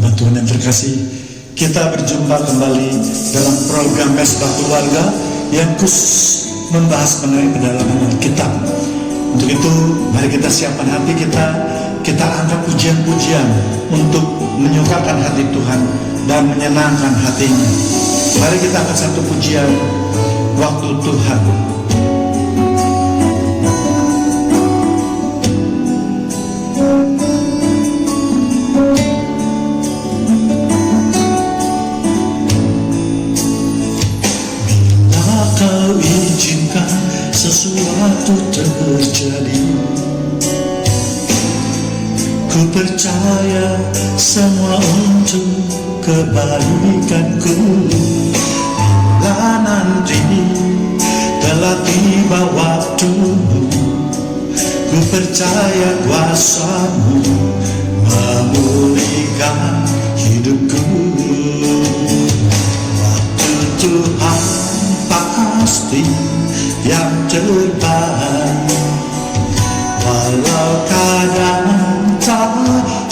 Hamba Tuhan yang terkasih, kita berjumpa kembali dalam program Mesbah Keluarga yang khusus membahas mengenai pendalaman Alkitab. Untuk itu, mari kita siapkan hati kita angkat pujian-pujian untuk menyukakan hati Tuhan dan menyenangkan hatinya. Mari kita angkat satu pujian, Waktu Tuhan. Bila kau izinkan sesuatu terjadi, ku percaya semua untuk kebaikanku. Bila nanti telah tiba waktumu, ku percaya kuasa-Mu memulihkan hidupku. Waktu Tuhan pasti yang terbaik, walau kadang tak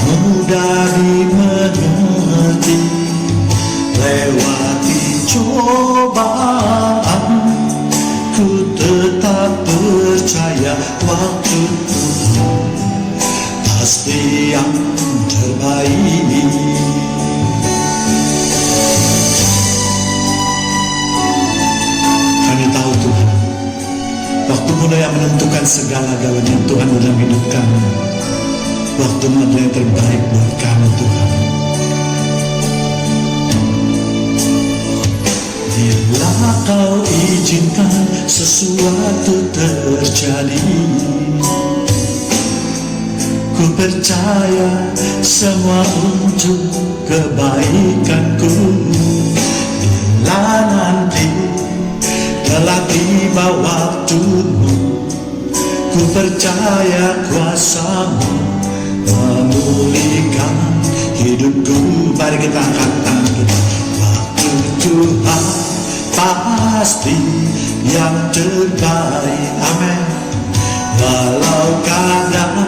mudah dimengerti. Lewati cobaan, ku tetap percaya waktu Tuhan pasti yang terbaik. Kami tahu Tuhan, waktu-Mu yang menentukan segala-galanya Tuhan dalam hidup kami. Waktu-Mu adalah yang terbaik buat kami Tuhan. Bila Kau izinkan sesuatu terjadi, ku percaya semua untuk kebaikanku. Bila nanti telah tiba waktu-Mu, ku percaya kuasa-Mu memulihkan hidupku. Mari kita angkat tangan kita. Waktu Tuhan pasti yang terbaik. Amin. Walau kadang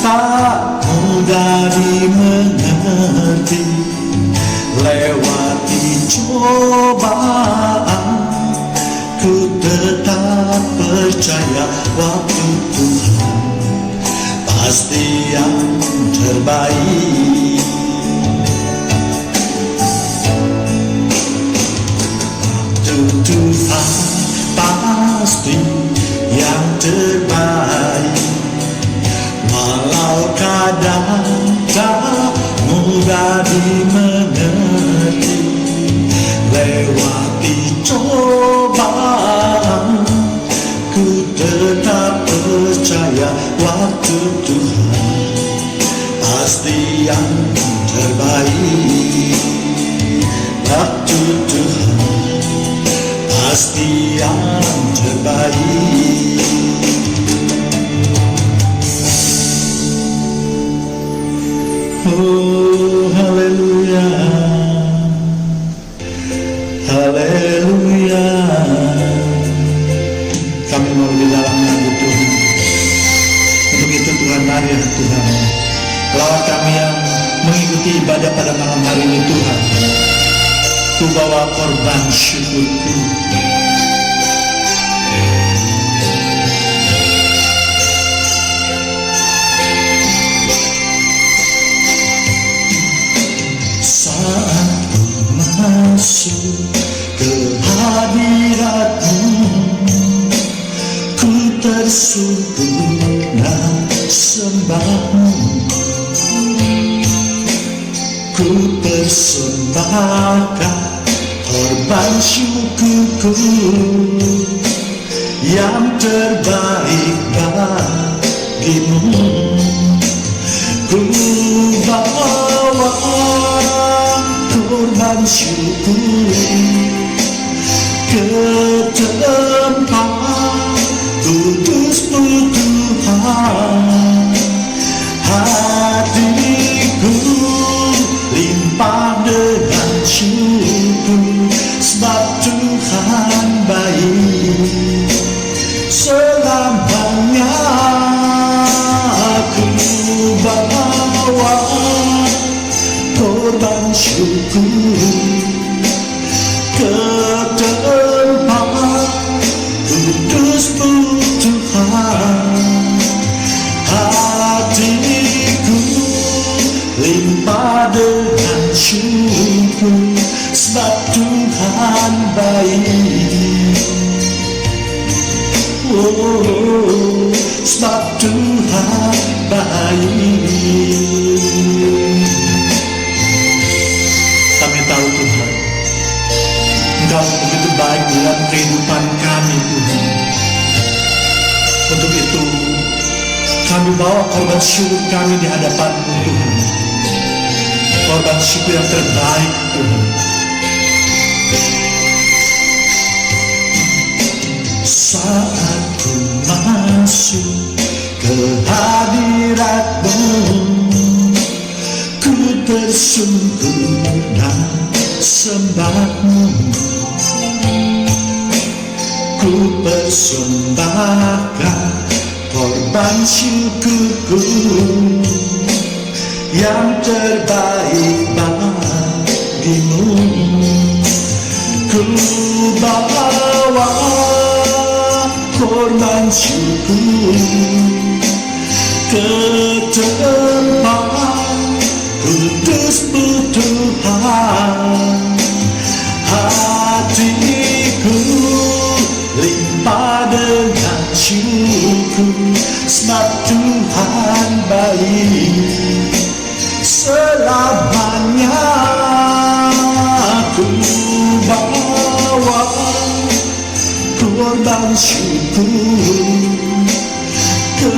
tak mudah dimengerti. Lewati cobaan, ku tetap percaya waktu Tuhan pasti yang terbaik. Waktu Tuhan pasti yang terbaik, walau kadang tak mudah dimengerti. Lewati cobaan, ku tetap percaya waktu Tuhan pasti yang terbaik. Waktu Tuhan pasti yang terbaik. Oh, haleluya, haleluya. Kami mau di dalamnya Tuhan. Untuk itu Tuhan, mari Tuhan, lawat kami yang mengikuti ibadah pada malam hari ini Tuhan. Ku bawa korban syukurku. Saat ku masuk ke hadirat-Mu, ku tersungkur sembah-Mu. Ku persembahkan korban syukurku yang terbaik bagimu. Ku bawa korban syukur ke tempat kudus-Mu Tuhan. Hatiku limpah dengan syukur, sebab Tuhan baik selamanya. Ku bawa korban tubuhku ke tempat kudus-Mu Tuhan. Hatiku limpah dengan syukur, sebab Tuhan baik. Oh, sebab Tuhan baik. Kami tahu Tuhan, Engkau begitu baik dalam kehidupan kami Tuhan. Untuk itu kami bawa korban syukur kami di hadapan-Mu Tuhan. Korban syukur yang terbaik Tuhan. Saat ku masuk ke hadirat-Mu, ku tersungkur dan sembah-Mu. Ku persembahkan korban syukurku yang terbaik bagi-Mu. Ku bawa korban syukur ke tempat kudus-Mu Tuhan. Hatiku limpah dengan syukur, sebab Tuhan baik. Selamanya ku bawa korban syukur ke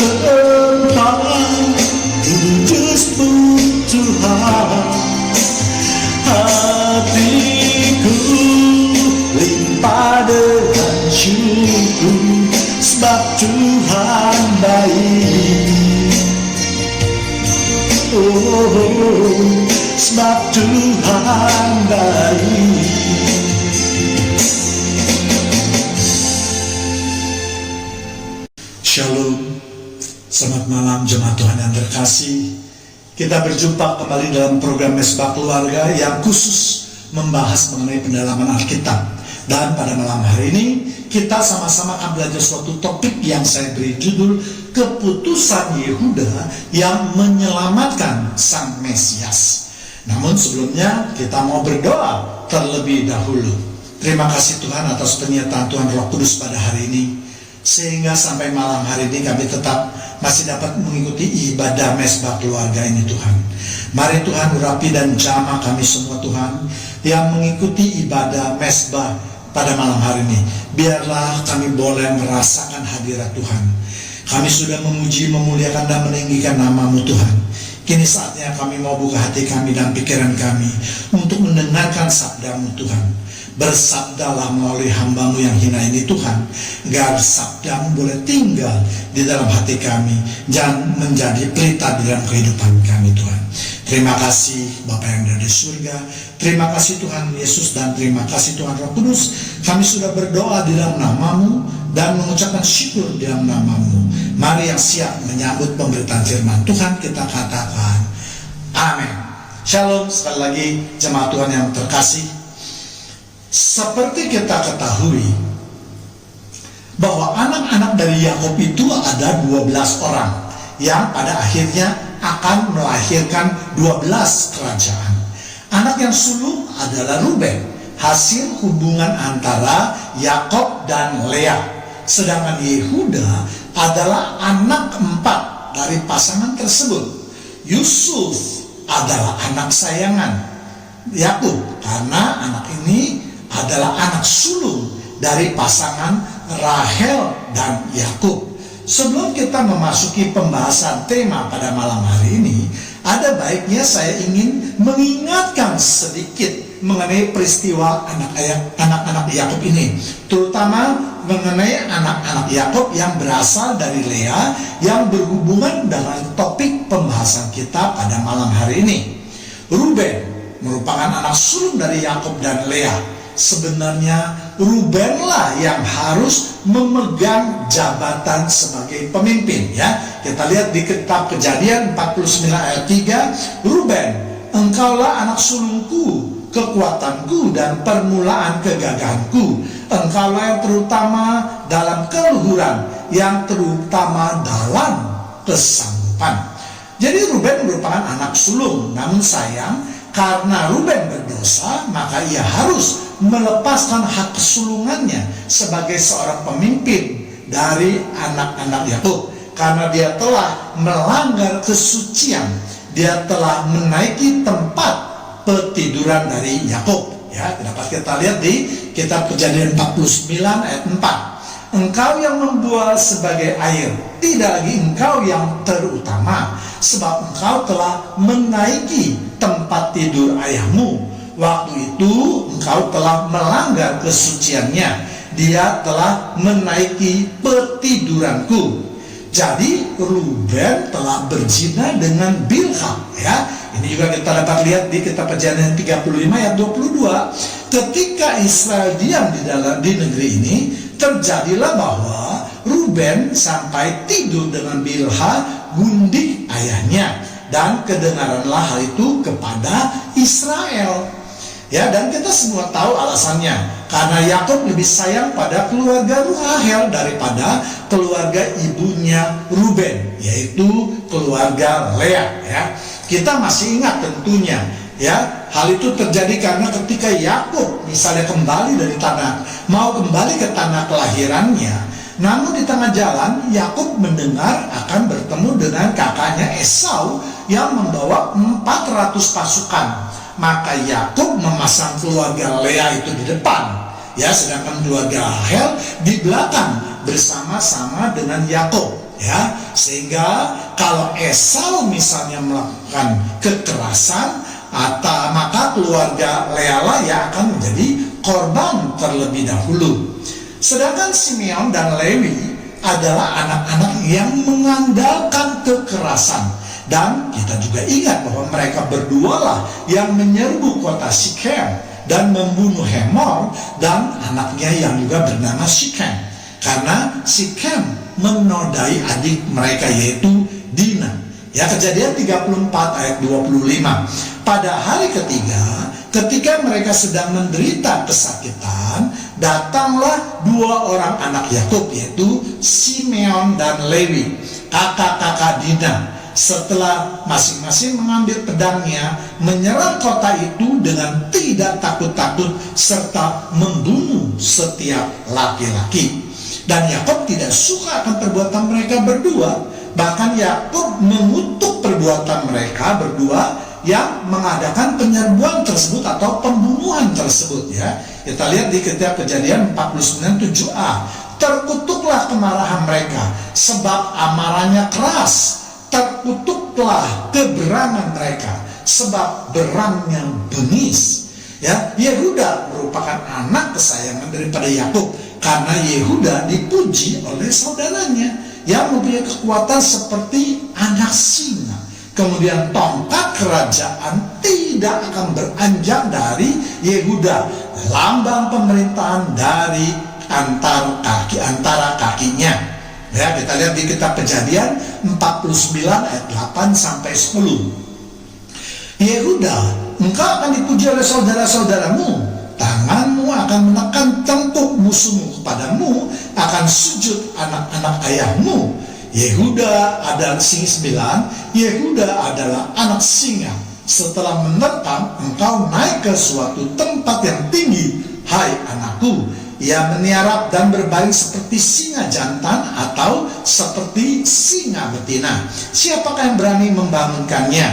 tempat kudus-Mu Tuhan. Hatiku limpah dengan syukur, sebab Tuhan baik. Oh, sebab Tuhan baik. Shalom, selamat malam jemaat Tuhan yang terkasih. Kita berjumpa kembali dalam program Mesbah Keluarga yang khusus membahas mengenai pendalaman Alkitab. Dan pada malam hari ini kita sama-sama akan belajar suatu topik yang saya beri judul Keputusan Yehuda yang Menyelamatkan Sang Mesias. Namun sebelumnya kita mau berdoa terlebih dahulu. Terima kasih Tuhan atas penyertaan Tuhan Roh Kudus pada hari ini, sehingga sampai malam hari ini kami tetap masih dapat mengikuti ibadah Mesbah Keluarga ini Tuhan. Mari Tuhan urapi dan jamah kami semua Tuhan yang mengikuti ibadah Mesbah pada malam hari ini. Biarlah kami boleh merasakan hadirat Tuhan. Kami sudah memuji, memuliakan dan meninggikan nama-Mu Tuhan. Kini saatnya kami mau buka hati kami dan pikiran kami untuk mendengarkan sabda-Mu Tuhan. Bersabdalah melalui hamba-Mu yang hina ini Tuhan, agar sabda-Mu boleh tinggal di dalam hati kami dan menjadi pelita di dalam kehidupan kami Tuhan. Terima kasih Bapa yang ada di surga. Terima kasih Tuhan Yesus dan terima kasih Tuhan Roh Kudus. Kami sudah berdoa di dalam nama-Mu dan mengucapkan syukur di dalam nama-Mu. Mari yang siap menyambut pemberitaan firman Tuhan kita katakan amin. Shalom sekali lagi jemaat Tuhan yang terkasih. Seperti kita ketahui bahwa anak-anak dari Yakub itu ada 12 orang yang pada akhirnya akan melahirkan 12 kerajaan. Anak yang sulung adalah Ruben, hasil hubungan antara Yakub dan Lea. Sedangkan Yehuda adalah anak keempat dari pasangan tersebut. Yusuf adalah anak sayangan Yakub karena anak ini adalah anak sulung dari pasangan Rahel dan Yakub. Sebelum kita memasuki pembahasan tema pada malam hari ini, ada baiknya saya ingin mengingatkan sedikit mengenai peristiwa anak-anak Yakub ini, terutama mengenai anak-anak Yakub yang berasal dari Lea yang berhubungan dengan topik pembahasan kita pada malam hari ini. Ruben merupakan anak sulung dari Yakub dan Lea. Sebenarnya Rubenlah yang harus memegang jabatan sebagai pemimpin ya. Kita lihat di kitab Kejadian 49 ayat 3, Ruben engkaulah anak sulungku, kekuatanku dan permulaan kegagahanku. Engkaulah yang terutama dalam keluhuran, yang terutama dalam kesanggupan. Jadi Ruben merupakan anak sulung, namun sayang karena Ruben berdosa, maka ia harus melepaskan hak kesulungannya sebagai seorang pemimpin dari anak-anak Yakub. Karena dia telah melanggar kesucian, dia telah menaiki tempat petiduran dari Yakub. Ya, dapat kita lihat di kitab Kejadian 49 ayat 4. Engkau yang membual sebagai air, tidak lagi engkau yang terutama, sebab engkau telah menaiki tempat tidur ayahmu. Waktu itu engkau telah melanggar kesuciannya, dia telah menaiki petiduranku. Jadi Ruben telah berzina dengan Bilha, ya. Ini juga kita dapat lihat di kitab Kejadian 35 ayat 22. Ketika Israel diam di negeri ini, terjadilah bahwa Ruben sampai tidur dengan Bilha, gundik ayahnya, dan kedengaranlah hal itu kepada Israel. Ya, dan kita semua tahu alasannya, karena Yakub lebih sayang pada keluarga Rahel daripada keluarga ibunya Ruben, yaitu keluarga Lea. Ya, kita masih ingat tentunya, ya, hal itu terjadi karena ketika Yakub misalnya kembali dari mau kembali ke tanah kelahirannya, namun di tengah jalan Yakub mendengar akan bertemu dengan kakaknya Esau yang membawa 400 pasukan. Maka Yakub memasang keluarga Lea itu di depan, ya, sedangkan keluarga Rahel di belakang bersama-sama dengan Yakub, ya. Sehingga kalau Esau misalnya melakukan kekerasan, maka keluarga Lea lah yang akan menjadi korban terlebih dahulu. Sedangkan Simeon dan Lewi adalah anak-anak yang mengandalkan kekerasan. Dan kita juga ingat bahwa mereka berdualah yang menyerbu kota Sikem dan membunuh Hemor dan anaknya yang juga bernama Sikem. Karena Sikem menodai adik mereka yaitu Dina. Ya, Kejadian 34 ayat 25. Pada hari ketiga, ketika mereka sedang menderita kesakitan, datanglah dua orang anak Yakub yaitu Simeon dan Lewi, kakak-kakak Dina. Setelah masing-masing mengambil pedangnya, menyerang kota itu dengan tidak takut-takut serta membunuh setiap laki-laki. Dan Yakub tidak suka akan perbuatan mereka berdua. Bahkan Yakub mengutuk perbuatan mereka berdua yang mengadakan penyerbuan tersebut atau pembunuhan tersebut, ya. Kita lihat di kitab Kejadian 49 7a. Terkutuklah kemarahan mereka sebab amarahnya keras. Terkutuklah keberangan mereka sebab berangnya bengis. Ya, Yehuda merupakan anak kesayangan daripada Yakub karena Yehuda dipuji oleh saudaranya yang mempunyai kekuatan seperti anak singa. Kemudian tongkat kerajaan tidak akan beranjak dari Yehuda, lambang pemerintahan dari antara kakinya. Ya, kita lihat di kitab Kejadian 49 ayat 8 sampai 10. Yehuda, engkau akan dipuji oleh saudara-saudaramu, tanganmu akan menekan tengkuk musuhmu, kepadamu akan sujud anak-anak ayahmu. Yehuda adalah singa 9, Yehuda adalah anak singa. Setelah menerkam, engkau naik ke suatu tempat yang tinggi, hai anakku. Ia meniarap dan berbaring seperti singa jantan atau seperti singa betina. Siapakah yang berani membangunkannya?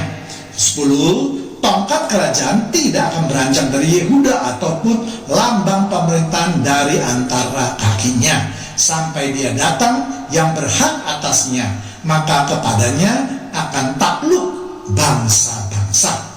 10. Tongkat kerajaan tidak akan beranjak dari Yehuda ataupun lambang pemerintahan dari antara kakinya sampai dia datang yang berhak atasnya, maka kepadanya akan takluk bangsa-bangsa.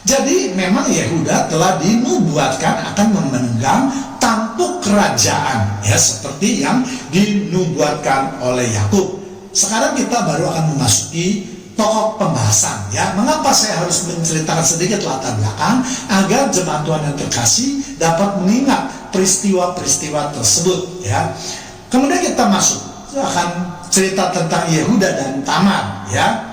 Jadi memang Yehuda telah dinubuatkan akan memegang tampuk kerajaan, ya, seperti yang dinubuatkan oleh Yakub. Sekarang kita baru akan memasuki pokok pembahasan, ya. Mengapa saya harus menceritakan sedikit latar belakang agar jemaat Tuhan yang terkasih dapat mengingat peristiwa-peristiwa tersebut, ya. Kemudian kita masuk akan cerita tentang Yehuda dan Tamar, ya.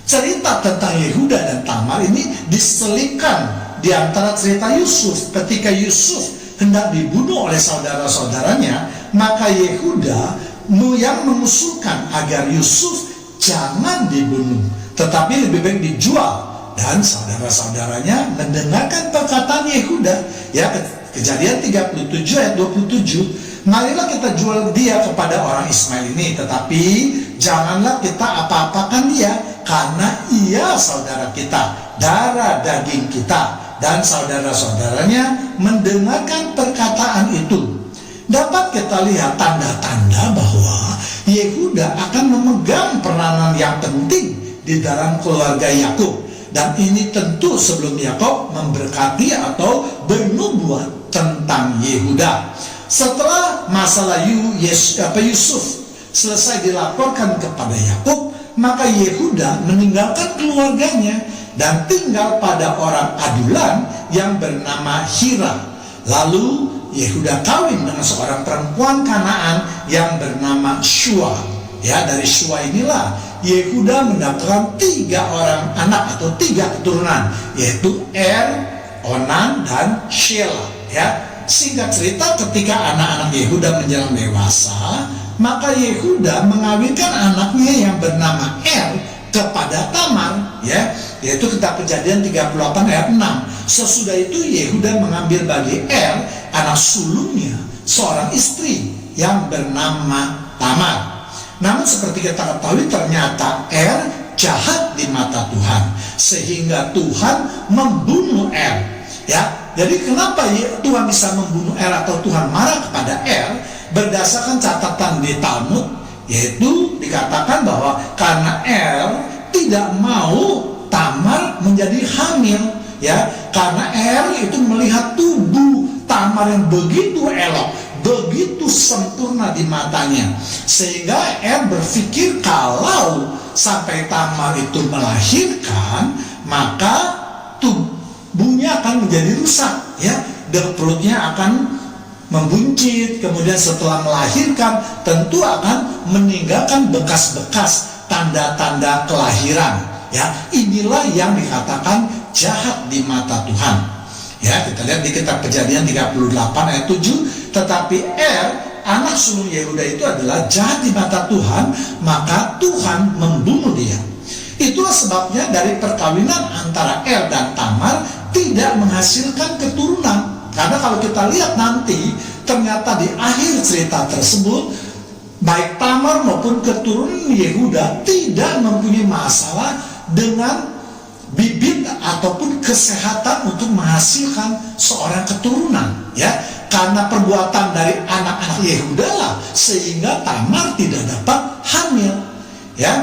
Cerita tentang Yehuda dan Tamar ini diselipkan di antara cerita Yusuf. Ketika Yusuf hendak dibunuh oleh saudara-saudaranya, maka Yehuda yang mengusulkan agar Yusuf jangan dibunuh, tetapi lebih baik dijual. Dan saudara-saudaranya mendengarkan perkataan Yehuda. Ya, Kejadian 37 ayat 27. Marilah kita jual dia kepada orang Ismail ini, tetapi janganlah kita apa-apakan dia, karena ia saudara kita, darah daging kita. Dan saudara-saudaranya mendengarkan perkataan itu. Dapat kita lihat tanda-tanda bahwa Yehuda akan memegang peranan yang penting di dalam keluarga Yakub. Dan ini tentu sebelum Yakub memberkati atau bernubuat tentang Yehuda. Setelah masalah Yusuf selesai dilaporkan kepada Yakub, maka Yehuda meninggalkan keluarganya dan tinggal pada orang adulan yang bernama Hira. Lalu Yehuda kawin dengan seorang perempuan Kanaan yang bernama Shua. Ya, dari Shua inilah Yehuda mendapatkan 3 orang anak atau 3 keturunan, yaitu Onan, dan Shelah. Ya, singkat cerita, ketika anak-anak Yehuda menjelang dewasa, maka Yehuda mengawinkan anaknya yang bernama kepada Tamar, ya, yaitu kitab Kejadian 38 ayat 6. Sesudah itu Yehuda mengambil bagi anak sulungnya seorang istri yang bernama Tamar. Namun seperti kita ketahui, ternyata jahat di mata Tuhan, sehingga Tuhan membunuh ya. Jadi kenapa Tuhan bisa membunuh atau Tuhan marah kepada berdasarkan catatan di Talmud, yaitu dikatakan bahwa karena tidak mau Tamar menjadi hamil, ya, karena itu melihat tubuh Tamar yang begitu elok, begitu sempurna di matanya, sehingga berpikir kalau sampai Tamar itu melahirkan, maka tubuhnya akan menjadi rusak, ya, dan perutnya akan membuncit. Kemudian setelah melahirkan tentu akan meninggalkan bekas-bekas tanda-tanda kelahiran, ya. Inilah yang dikatakan jahat di mata Tuhan, ya. Kita lihat di kitab Kejadian 38 ayat 7. Tetapi anak sulung Yehuda itu adalah jahat di mata Tuhan, maka Tuhan membunuh dia. Itulah sebabnya dari perkawinan antara dan Tamar tidak menghasilkan keturunan. Karena kalau kita lihat nanti, ternyata di akhir cerita tersebut, baik Tamar maupun keturunan Yehuda tidak mempunyai masalah dengan bibit ataupun kesehatan untuk menghasilkan seorang keturunan, ya. Karena perbuatan dari anak-anak Yehuda lah sehingga Tamar tidak dapat hamil, ya.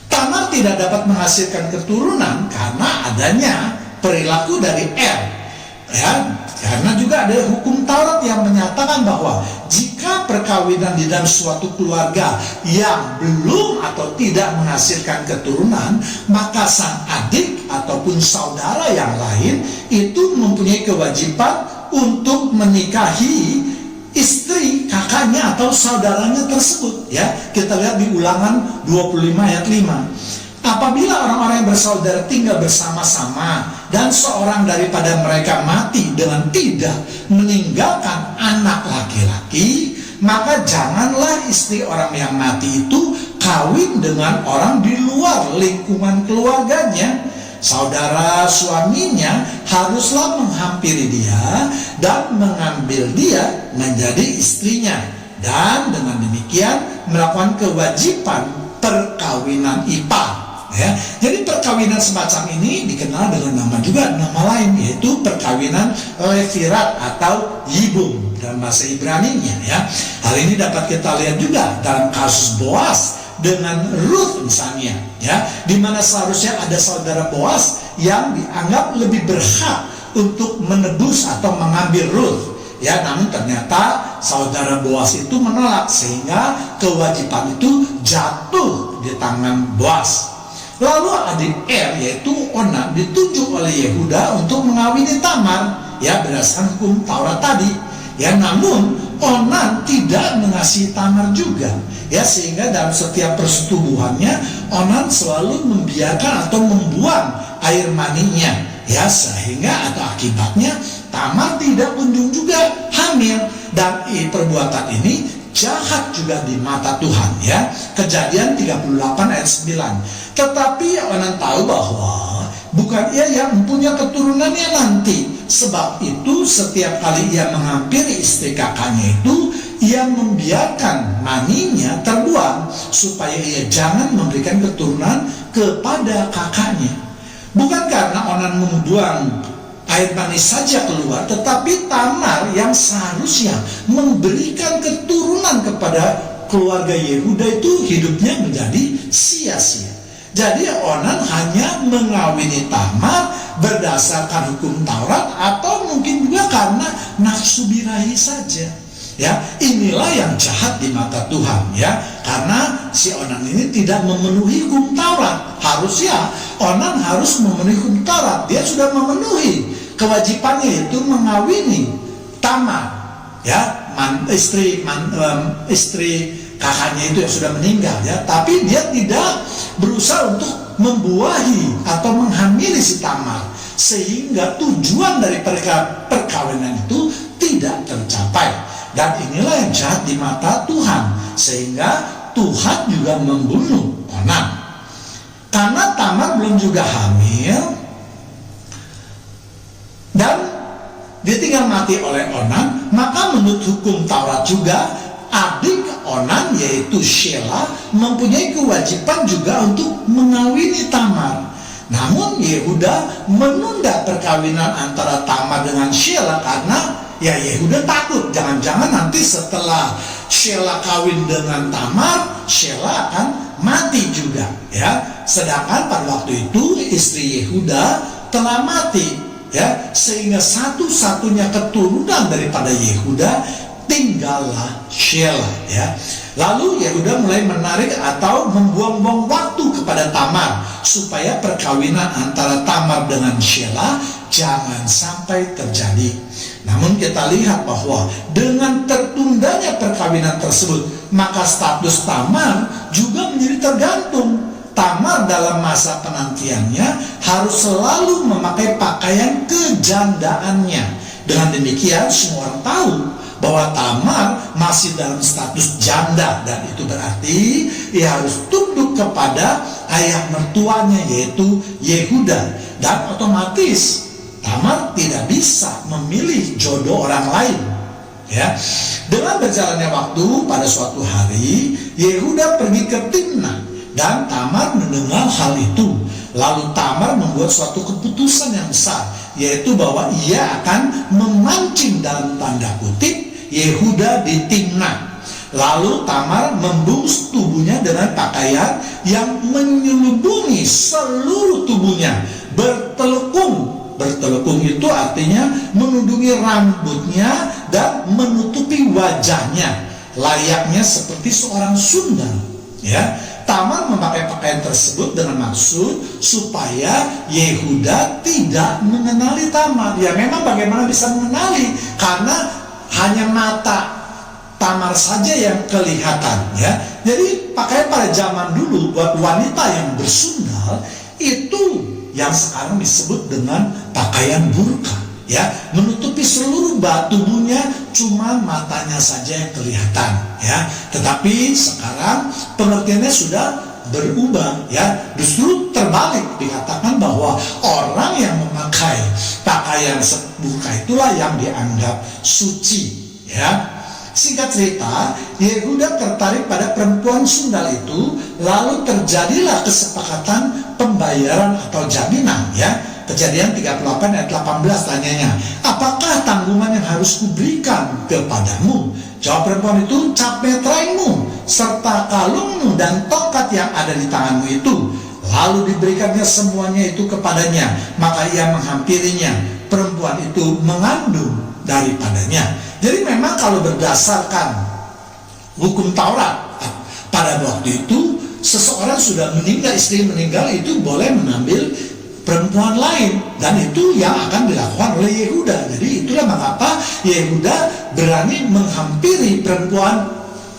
Tamar tidak dapat menghasilkan keturunan karena adanya perilaku dari ya. Karena juga ada hukum Taurat yang menyatakan bahwa jika perkawinan di dalam suatu keluarga yang belum atau tidak menghasilkan keturunan, maka sang adik ataupun saudara yang lain itu mempunyai kewajiban untuk menikahi istri kakaknya atau saudaranya tersebut, ya. Kita lihat di Ulangan 25 ayat 5. Apabila orang-orang yang bersaudara tinggal bersama-sama dan seorang daripada mereka mati dengan tidak meninggalkan anak laki-laki, maka janganlah istri orang yang mati itu kawin dengan orang di luar lingkungan keluarganya. Saudara suaminya haruslah menghampiri dia dan mengambil dia menjadi istrinya, dan dengan demikian melakukan kewajiban perkawinan ipar. Ya, jadi perkawinan semacam ini dikenal dengan nama lain, yaitu perkawinan levirat atau yibum dalam bahasa Ibrani-nya, ya. Hal ini dapat kita lihat juga dalam kasus Boas dengan Ruth misalnya, ya, di mana seharusnya ada saudara Boas yang dianggap lebih berhak untuk menebus atau mengambil Ruth, ya. Namun ternyata saudara Boas itu menolak, sehingga kewajiban itu jatuh di tangan Boas. Lalu adik yaitu Onan ditunjuk oleh Yehuda untuk mengawini Tamar, ya, berdasarkan hukum Taurat tadi. ya, namun Onan tidak mengasihi Tamar juga, ya, sehingga dalam setiap persetubuhannya Onan selalu membiarkan atau membuang air maninya, ya, sehingga atau akibatnya Tamar tidak kunjung juga hamil. Dan perbuatan ini jahat juga di mata Tuhan, ya. Kejadian 38 ayat 9. Tetapi Onan tahu bahwa bukan ia yang mempunyai keturunannya nanti. Sebab itu setiap kali ia menghampiri istri kakaknya itu, ia membiarkan maninya terbuang supaya ia jangan memberikan keturunan kepada kakaknya. Bukan karena Onan membuang air mani saja keluar, tetapi Tamar yang seharusnya memberikan keturunan kepada keluarga Yehuda itu hidupnya menjadi sia-sia. Jadi Onan hanya mengawini Tamar berdasarkan hukum Taurat atau mungkin juga karena nafsu birahi saja. Ya, inilah yang jahat di mata Tuhan, ya, karena si Onan ini tidak memenuhi hukum Taurat. Harusnya Onan harus memenuhi hukum Taurat. Dia sudah memenuhi kewajibannya, itu mengawini Tamar, ya, istri kakaknya itu yang sudah meninggal, ya, tapi dia tidak berusaha untuk membuahi atau menghamili si Tamar, sehingga tujuan dari perkawinan itu tidak tercapai. Dan inilah yang jahat di mata Tuhan, sehingga Tuhan juga membunuh Onan. Karena Tamar belum juga hamil dan dia tinggal mati oleh Onan, maka menurut hukum Taurat juga adik Onan yaitu Shelah mempunyai kewajiban juga untuk mengawini Tamar. Namun Yehuda menunda perkawinan antara Tamar dengan Shelah karena ya Yehuda takut jangan-jangan nanti setelah Shelah kawin dengan Tamar, Shelah akan mati juga, ya. Sedangkan pada waktu itu istri Yehuda telah mati, ya, sehingga satu-satunya keturunan daripada Yehuda tinggallah Shelah, ya. Lalu Yehuda mulai menarik atau membuang-buang waktu kepada Tamar supaya perkawinan antara Tamar dengan Shelah jangan sampai terjadi. Namun kita lihat bahwa dengan tertundanya perkawinan tersebut, maka status Tamar juga menjadi tergantung. Tamar dalam masa penantiannya harus selalu memakai pakaian kejandaannya. Dengan demikian semua orang tahu bahwa Tamar masih dalam status janda, dan itu berarti ia harus tunduk kepada ayah mertuanya yaitu Yehuda, dan otomatis Tamar tidak bisa memilih jodoh orang lain, ya. Dengan berjalannya waktu, pada suatu hari Yehuda pergi ke Timnah dan Tamar mendengar hal itu. Lalu Tamar membuat suatu keputusan yang besar, yaitu bahwa ia akan memancing dalam tanda kutip Yehuda di Timnah. Lalu Tamar membungkus tubuhnya dengan pakaian yang menyelubungi seluruh tubuhnya, bertelekung. Bertelekung itu artinya menundungi rambutnya dan menutupi wajahnya, layaknya seperti seorang sundal, ya. Tamar memakai pakaian tersebut dengan maksud supaya Yehuda tidak mengenali Tamar. Ya, memang bagaimana bisa mengenali, karena hanya mata Tamar saja yang kelihatan, ya. Jadi pakaian pada zaman dulu buat wanita yang bersundal itu yang sekarang disebut dengan pakaian burka, ya, menutupi seluruh tubuhnya, cuma matanya saja yang kelihatan, ya. Tetapi sekarang pengertiannya sudah berubah, ya. Justru terbalik, dikatakan bahwa orang yang memakai pakaian burka itulah yang dianggap suci, ya. Singkat cerita, Yehuda tertarik pada perempuan sundal itu, lalu terjadilah kesepakatan pembayaran atau jaminan, ya. Kejadian 38 ayat 18 tanyanya, apakah tanggungan yang harus kuberikan kepadamu? Jawab perempuan itu, cap meteraimu, serta kalungmu dan tongkat yang ada di tanganmu itu. Lalu diberikannya semuanya itu kepadanya, maka ia menghampirinya. Perempuan itu mengandung daripadanya. Jadi memang kalau berdasarkan hukum Taurat, pada waktu itu seseorang sudah meninggal, istri meninggal itu boleh mengambil perempuan lain, dan itu yang akan dilakukan oleh Yehuda. Jadi itulah mengapa Yehuda berani menghampiri perempuan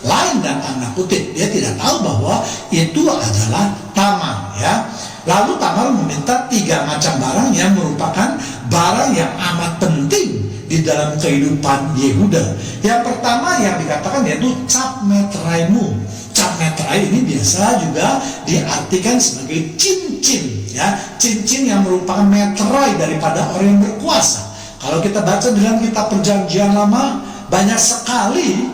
lain dan tanda kutip. Dia tidak tahu bahwa itu adalah Tamar, ya. Lalu Tamar meminta 3 macam barang yang merupakan barang yang amat penting di dalam kehidupan Yehuda. Yang pertama yang dikatakan yaitu cap meteraimu. Cap meterai ini biasa juga diartikan sebagai cincin, ya, cincin yang merupakan meterai daripada orang yang berkuasa. Kalau kita baca dalam kitab Perjanjian Lama, banyak sekali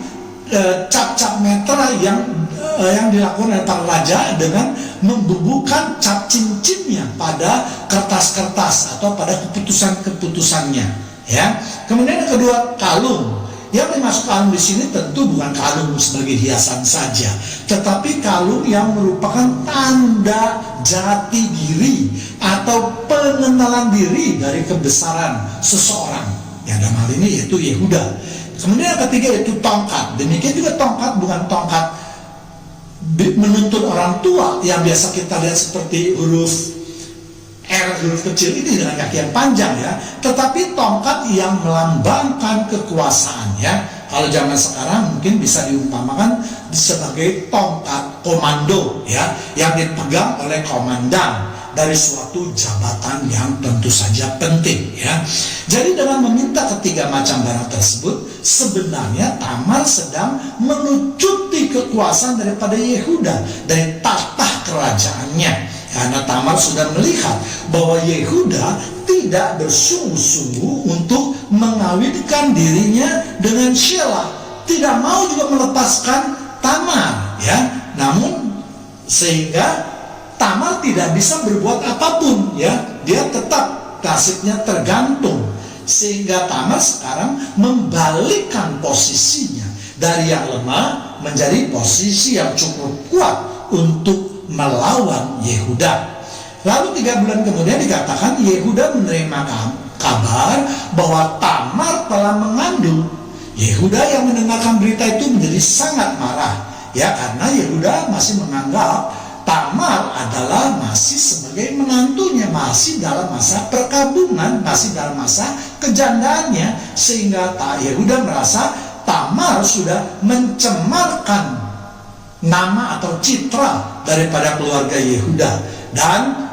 cap-cap meterai yang dilakukan oleh para raja dengan membubuhkan cap cincinnya pada kertas-kertas atau pada keputusan-keputusannya, ya. Kemudian yang kedua, kalung. Yang dimaksud kalung di sini tentu bukan kalung sebagai hiasan saja, tetapi kalung yang merupakan tanda jati diri atau pengenalan diri dari kebesaran seseorang. Yang dalam hal ini yaitu Yehuda. Kemudian yang ketiga yaitu tongkat. Demikian juga tongkat bukan tongkat menuntut orang tua yang biasa kita lihat seperti huruf R, huruf kecil ini dengan kaki yang panjang, ya, tetapi tongkat yang melambangkan kekuasaan, ya. Kalau zaman sekarang mungkin bisa diumpamakan sebagai tongkat komando, ya, yang dipegang oleh komandan dari suatu jabatan yang tentu saja penting, ya. Jadi dengan meminta 3 macam barang tersebut, sebenarnya Tamar sedang menucuti kekuasaan daripada Yehuda, dari tahta kerajaannya. Karena Tamar sudah melihat bahwa Yehuda tidak bersungguh-sungguh untuk mengawinkan dirinya dengan Shelah, tidak mau juga melepaskan Tamar, ya. Namun sehingga Tamar tidak bisa berbuat apapun, ya. Dia tetap nasibnya tergantung, sehingga Tamar sekarang membalikkan posisinya dari yang lemah menjadi posisi yang cukup kuat untuk melawan Yehuda. Lalu 3 bulan kemudian dikatakan Yehuda menerima kabar bahwa Tamar telah mengandung. Yehuda yang mendengarkan berita itu menjadi sangat marah, ya, karena Yehuda masih menganggap Tamar adalah masih sebagai menantunya, masih dalam masa perkabungan, masih dalam masa kejandaannya, sehingga Yehuda merasa Tamar sudah mencemarkan nama atau citra daripada keluarga Yehuda, dan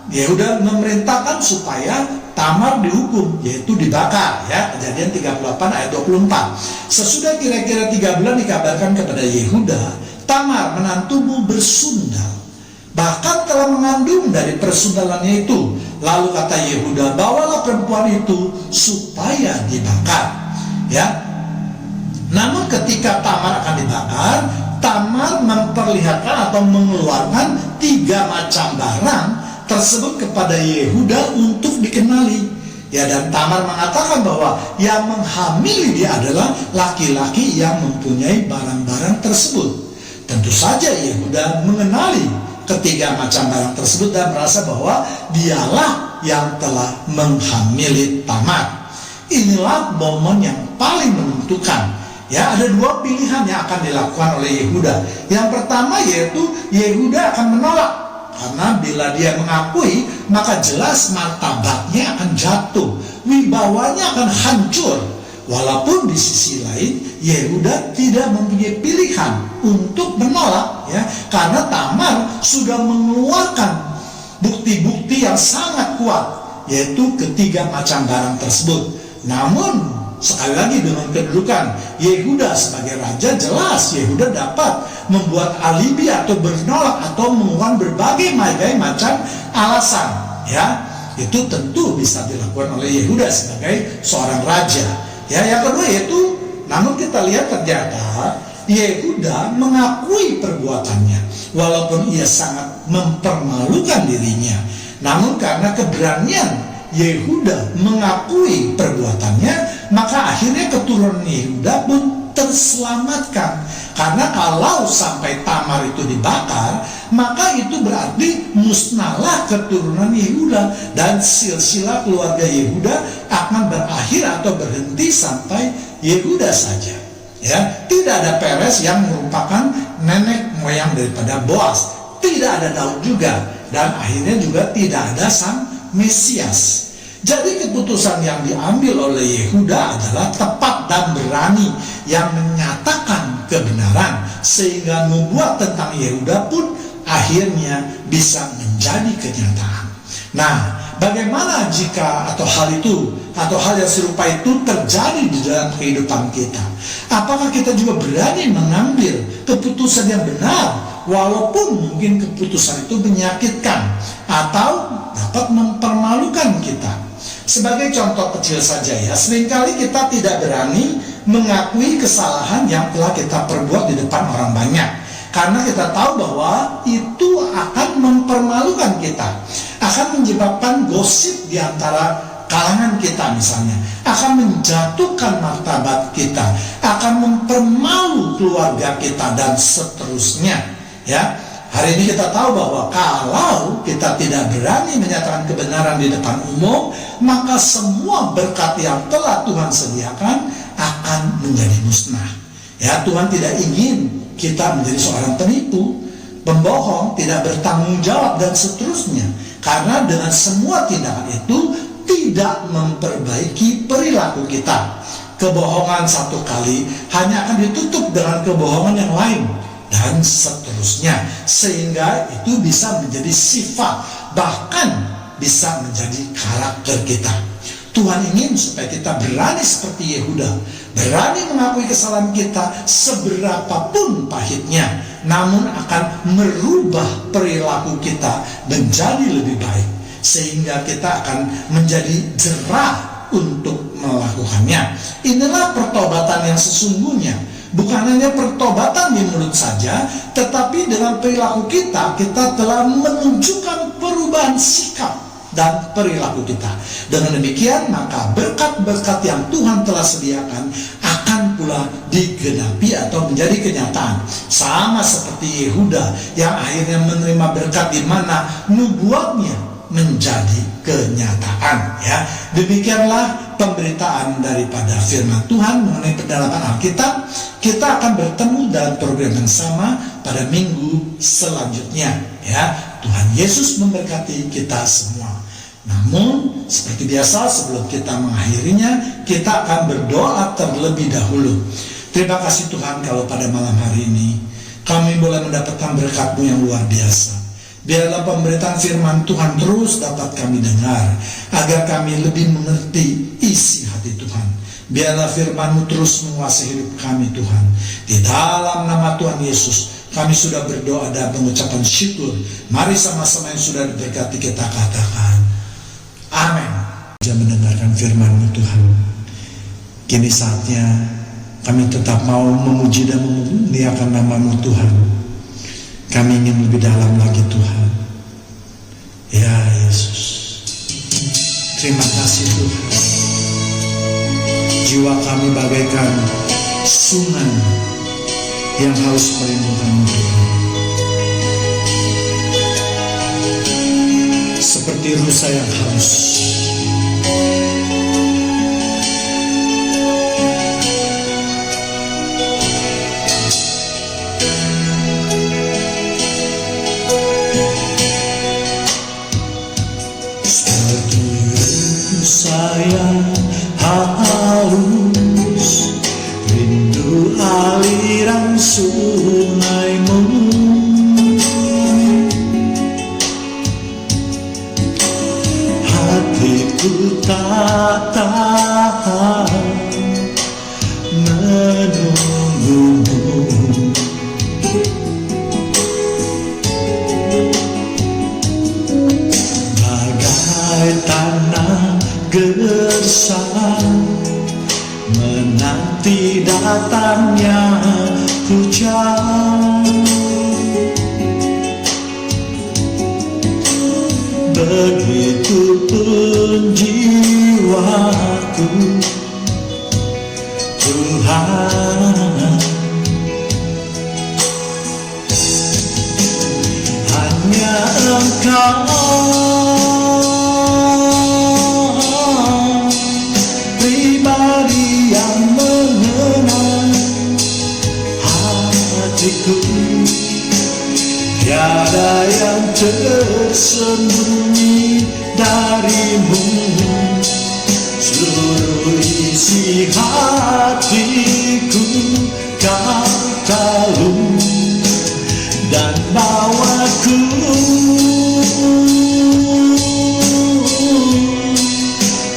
Yehuda memerintahkan supaya Tamar dihukum, yaitu dibakar, ya. Kejadian 38 ayat 24. Sesudah kira-kira 3 bulan dikabarkan kepada Yehuda, Tamar menantumu bersundal, bahkan telah mengandung dari persundalannya itu. Lalu kata Yehuda, bawalah perempuan itu supaya dibakar, ya. Namun ketika Tamar akan dibakar, Tamar memperlihatkan atau mengeluarkan 3 macam barang tersebut kepada Yehuda untuk dikenali, ya. Dan Tamar mengatakan bahwa yang menghamili dia adalah laki-laki yang mempunyai barang-barang tersebut. Tentu saja Yehuda mengenali 3 macam barang tersebut dan merasa bahwa dialah yang telah menghamili Tamar. Inilah momen yang paling menentukan. Ya, ada 2 pilihan yang akan dilakukan oleh Yehuda. Yang pertama yaitu Yehuda akan menolak, karena bila dia mengakui maka jelas martabatnya akan jatuh, wibawanya akan hancur. Walaupun di sisi lain Yehuda tidak mempunyai pilihan untuk menolak, ya, karena Tamar sudah mengeluarkan bukti-bukti yang sangat kuat, yaitu 3 macam barang tersebut. Namun sekali lagi dengan kedudukan Yehuda sebagai raja, jelas Yehuda dapat membuat alibi atau menolak atau mengeluarkan berbagai macam alasan, ya. Itu tentu bisa dilakukan oleh Yehuda sebagai seorang raja, ya. Yang kedua yaitu, namun kita lihat ternyata Yehuda mengakui perbuatannya, walaupun ia sangat mempermalukan dirinya. Namun karena keberanian Yehuda mengakui perbuatannya, maka akhirnya keturunan Yehuda pun terselamatkan. Karena kalau sampai Tamar itu dibakar, maka itu berarti musnahlah keturunan Yehuda, dan silsilah keluarga Yehuda akan berakhir atau berhenti sampai Yehuda saja, ya. Tidak ada Peres yang merupakan nenek moyang daripada Boas, tidak ada Daud juga, dan akhirnya juga tidak ada sang Mesias. Jadi keputusan yang diambil oleh Yehuda adalah tepat dan berani, yang menyatakan kebenaran, sehingga nubuat tentang Yehuda pun akhirnya bisa menjadi kenyataan. Nah, bagaimana jika hal yang serupa itu terjadi di dalam kehidupan kita? Apakah kita juga berani mengambil keputusan yang benar, walaupun mungkin keputusan itu menyakitkan atau dapat mempermalukan kita? Sebagai contoh kecil saja ya, seringkali kita tidak berani mengakui kesalahan yang telah kita perbuat di depan orang banyak, karena kita tahu bahwa itu akan mempermalukan kita, akan menyebabkan gosip di antara kalangan kita misalnya, akan menjatuhkan martabat kita, akan mempermalu keluarga kita, dan seterusnya ya. Hari ini kita tahu bahwa kalau kita tidak berani menyatakan kebenaran di depan umum, maka semua berkat yang telah Tuhan sediakan akan menjadi musnah. Ya, Tuhan tidak ingin kita menjadi seorang penipu, pembohong, tidak bertanggung jawab, dan seterusnya. Karena dengan semua tindakan itu tidak memperbaiki perilaku kita. Kebohongan satu kali hanya akan ditutup dengan kebohongan yang lain, dan seterusnya, sehingga itu bisa menjadi sifat, bahkan bisa menjadi karakter kita. Tuhan ingin supaya kita berani seperti Yehuda, berani mengakui kesalahan kita seberapapun pahitnya, namun akan merubah perilaku kita menjadi lebih baik, sehingga kita akan menjadi jerah untuk melakukannya. Inilah pertobatan yang sesungguhnya. Bukan hanya pertobatan di mulut saja, tetapi dengan perilaku kita telah menunjukkan perubahan sikap dan perilaku kita. Dengan demikian, maka berkat-berkat yang Tuhan telah sediakan akan pula digenapi atau menjadi kenyataan. Sama seperti Yehuda yang akhirnya menerima berkat di mana nubuatnya menjadi kenyataan ya. Demikianlah pemberitaan daripada firman Tuhan mengenai pendalaman Alkitab. Kita akan bertemu dalam program yang sama pada minggu selanjutnya ya. Tuhan Yesus memberkati kita semua. Namun seperti biasa, sebelum kita mengakhirinya, kita akan berdoa terlebih dahulu. Terima kasih Tuhan kalau pada malam hari ini kami boleh mendapatkan berkat-Mu yang luar biasa. Biarlah pemberitaan firman Tuhan terus dapat kami dengar, agar kami lebih mengerti isi hati Tuhan. Biarlah firman-Mu terus menguasai hidup kami Tuhan. Di dalam nama Tuhan Yesus kami sudah berdoa dan mengucapkan syukur. Mari sama-sama yang sudah diberkati kita katakan amin. Jangan mendengarkan firman-Mu Tuhan. Kini saatnya kami tetap mau memuji dan memuliakan nama-Mu Tuhan. Kami ingin lebih dalam lagi Tuhan. Ya Yesus, terima kasih Tuhan. Jiwa kami bagaikan sungai yang haus merindukan-Mu Tuhan. Seperti rusa yang haus. Saya haus, rindu aliran sungai-Mu. Hatiku tak tahan menunggu-Mu. Bagai tanah gersang menanti datangnya hujan. Begitupun jiwaku Tuhan, hanya Engkau tiada yang tersembunyi darimu. Seluruh isi hatiku kau tahu, dan bawaku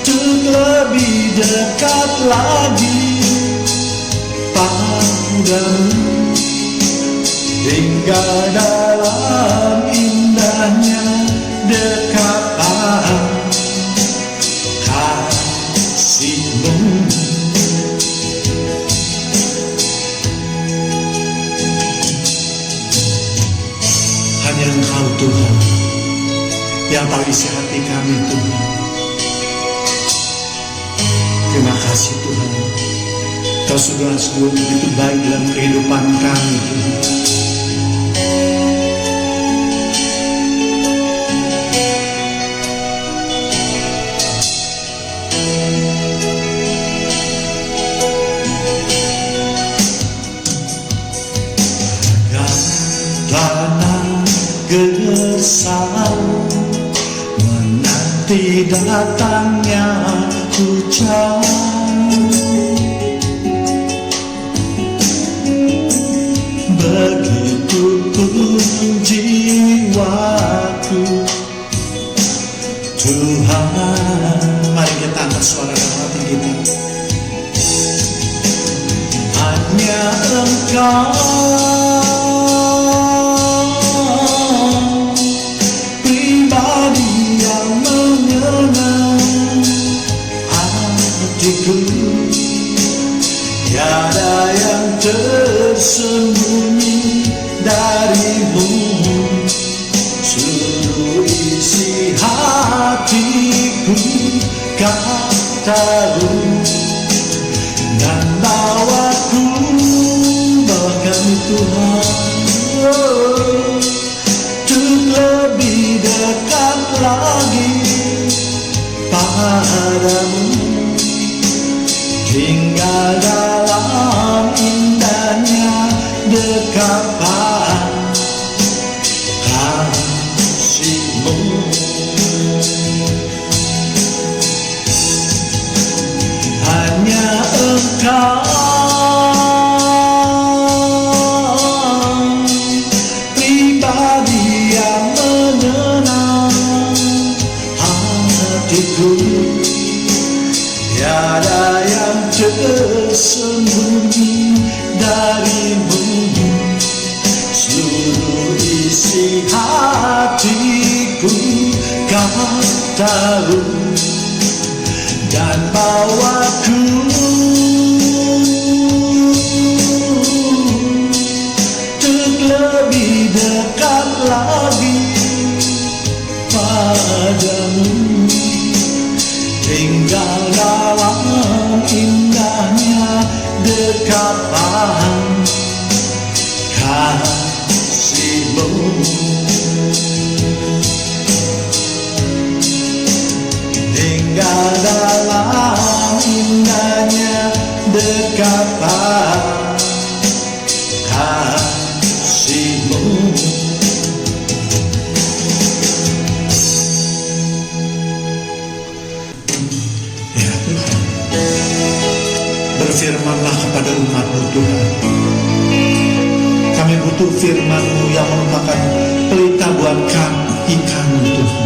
untuk lebih dekat lagi padamu, hingga dalam indahnya dekatan kasih-Mu. Hanya Engkau Tuhan yang tahu isi hati kami Tuhan. Terima kasih Tuhan, Kau sudah begitu baik dalam kehidupan kami Tuhan. Tanah gersang menanti datangnya hujan, begitu pun jiwaku Tuhan. Mari kita angkat suara dan hati kita. Hanya Engkau pribadi yang menyenang hatiku, tiada yang tersembunyi darimu. Seluruh isi hatiku kau tahu, dan bawaku kami Tuhan untuk lebih dekat lagi padamu, hingga dalam indahnya dekatan kasih-Mu. Hanya Engkau pribadi yang menenang hatiku, tiada yang tersembunyi darimu. Seluruh isi hatiku kau tahu, dan bawaku untuk lebih dekat lagi padamu, hingga dalam indahnya dekatan kasih-Mu. Hingga dalam indahnya dekatan kasih-Mu. Ya Tuhan, berfirmanlah kepada umat-Mu Tuhan. Kami butuh firman-Mu yang merupakan pelita buat kaki kami Tuhan.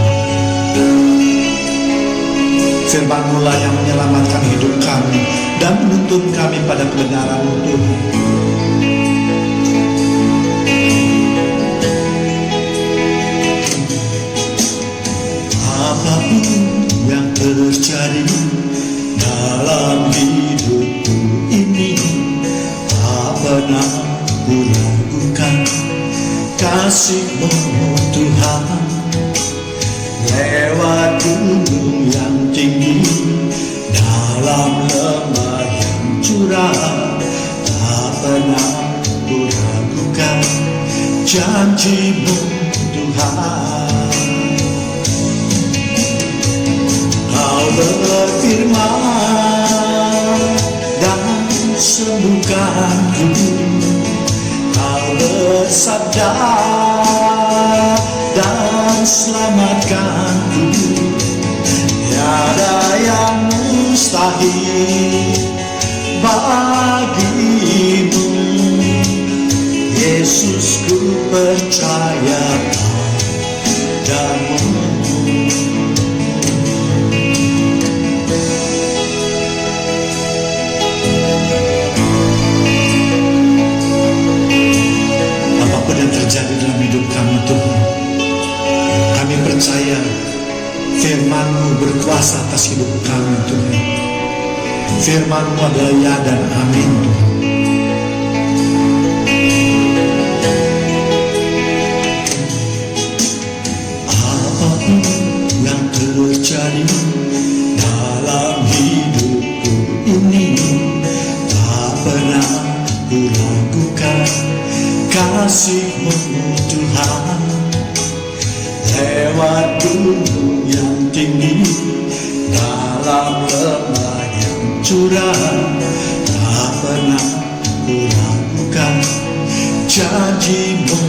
Firman-Mu lah yang menyelamatkan hidup kami dan menuntun kami pada kebenaran-Mu Tuhan. Apapun yang terjadi dalam hidupku ini, tak pernah ku ragukan kasih-Mu Tuhan. Lewat gunung yang tinggi, dalam lembah yang curam, tak pernah ku ragukan janji-Mu Tuhan. Kau berfirman dan sembuhkanku, Kau bersabda bagimu. Yesus, ku percaya padamu. Apapun yang terjadi dalam hidup kami Tuhan, kami percaya firman-Mu berkuasa atas hidup kami Tuhan. Firman-Mu adalah ya dan amin Tuhan. Apapun yang terjadi dalam hidupku ini, tak pernah ku ragukan kasih-Mu Tuhan. Lewat gunung yang tinggi, dalam lembah yang curam, tak pernah ku ragukan janji-Mu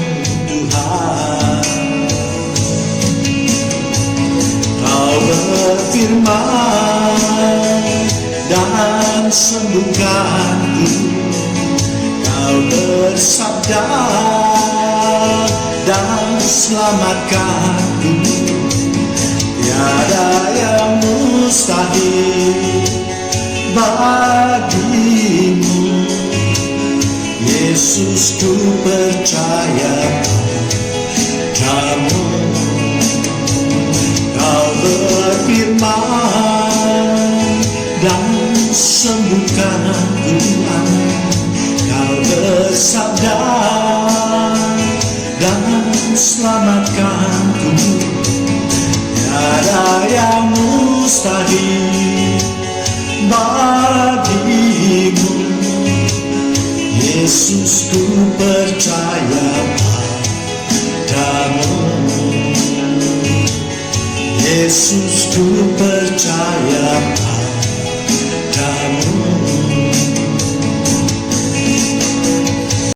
Tuhan. Kau berfirman dan sembuhkanku, Kau bersabda dan selamatkanku. Tiada yang mustahil bagimu. Yesus, ku percaya padamu. Kau berfirman dan sembuhkanku. Kau bersabda dan selamatkanku. Tiada yang mustahil bagimu. Yesus, ku percaya padamu. Yesus, ku percaya